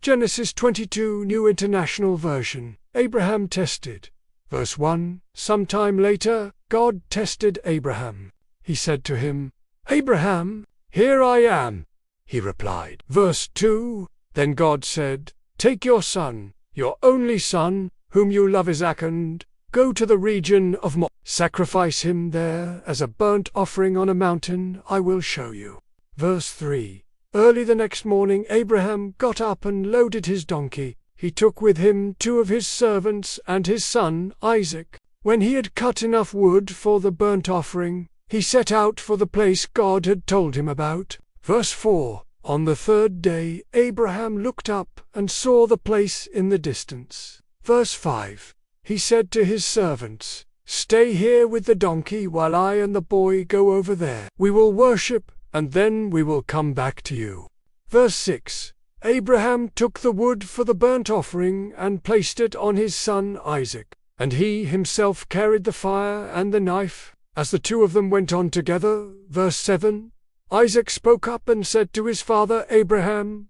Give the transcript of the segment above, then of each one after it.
Genesis 22 New International Version. Abraham tested. Verse 1. Sometime later, God tested Abraham. He said to him, "Abraham, here I am," he replied. Verse 2. Then God said, "Take your son, your only son, whom you love Isaac, and go to the region of Moriah. Sacrifice him there as a burnt offering on a mountain I will show you." Verse 3. Early the next morning Abraham got up and loaded his donkey. He took with him 2 of his servants and his son Isaac. When he had cut enough wood for the burnt offering, he set out for the place God had told him about. Verse 4. On the 3rd day Abraham looked up and saw the place in the distance. Verse 5. He said to his servants, "Stay here with the donkey while I and the boy go over there. We will worship, and then we will come back to you." Verse 6. Abraham took the wood for the burnt offering and placed it on his son Isaac, and he himself carried the fire and the knife, as the 2 of them went on together. Verse 7. Isaac spoke up and said to his father Abraham,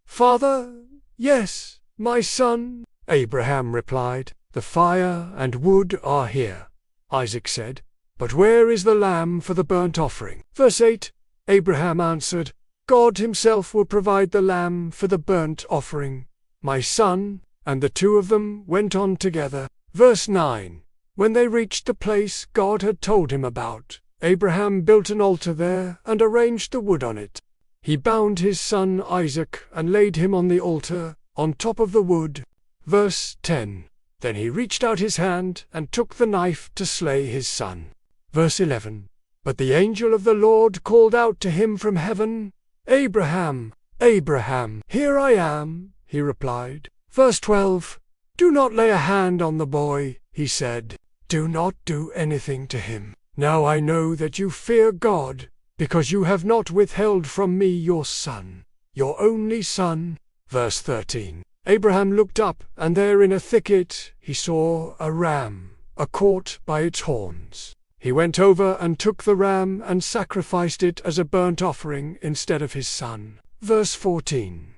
"Father?" "Yes, my son," Abraham replied. "The fire and wood are here," Isaac said, "but where is the lamb for the burnt offering?" Verse 8. Abraham answered, "God himself will provide the lamb for the burnt offering, my son," and the 2 of them went on together. Verse 9. When they reached the place God had told him about, Abraham built an altar there and arranged the wood on it. He bound his son Isaac and laid him on the altar, on top of the wood. Verse 10. Then he reached out his hand and took the knife to slay his son. Verse 11. But the angel of the Lord called out to him from heaven, "Abraham, Abraham." "Here I am," he replied. Verse 12. "Do not lay a hand on the boy," he said. "Do not do anything to him. Now I know that you fear God, because you have not withheld from me your son, your only son." Verse 13. Abraham looked up, and there in a thicket he saw a ram, caught by its horns. He went over and took the ram and sacrificed it as a burnt offering instead of his son. Verse 14.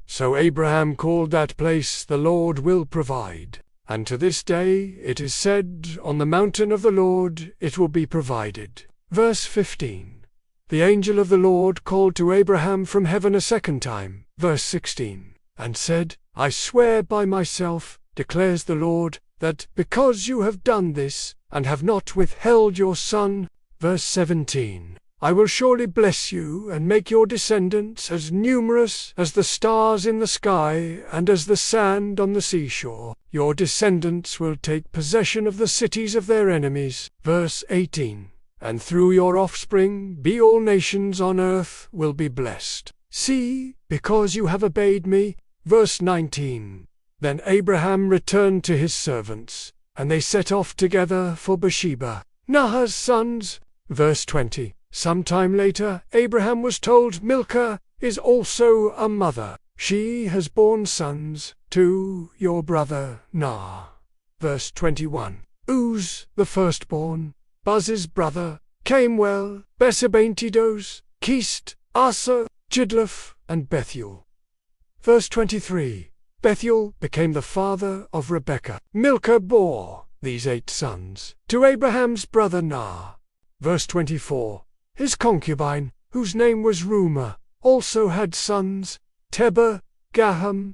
So Abraham called that place, "The Lord will provide." And to this day it is said, "On the mountain of the Lord it will be provided." Verse 15. The angel of the Lord called to Abraham from heaven a second time. Verse 16. And said, "I swear by myself, declares the Lord, that because you have done this, and have not withheld your son," verse 17, "I will surely bless you and make your descendants as numerous as the stars in the sky and as the sand on the seashore. Your descendants will take possession of the cities of their enemies." Verse 18, "And through your offspring all nations on earth will be blessed. See, because you have obeyed me." Verse 19. Then Abraham returned to his servants, and they set off together for Beersheba, Nahor's sons. Verse 20. Sometime later, Abraham was told Milcah is also a mother. She has borne sons to your brother Nahor. Verse 21. Uz, the firstborn, Buz's brother, Kemuel, Besabentidos, Kist, Asa, Jidlaph, and Bethuel. Verse 23. Bethuel became the father of Rebekah. Milcah bore these 8 sons to Abraham's brother Nahor. Verse 24. His concubine, whose name was Reumah, also had sons, Tebah, Gaham,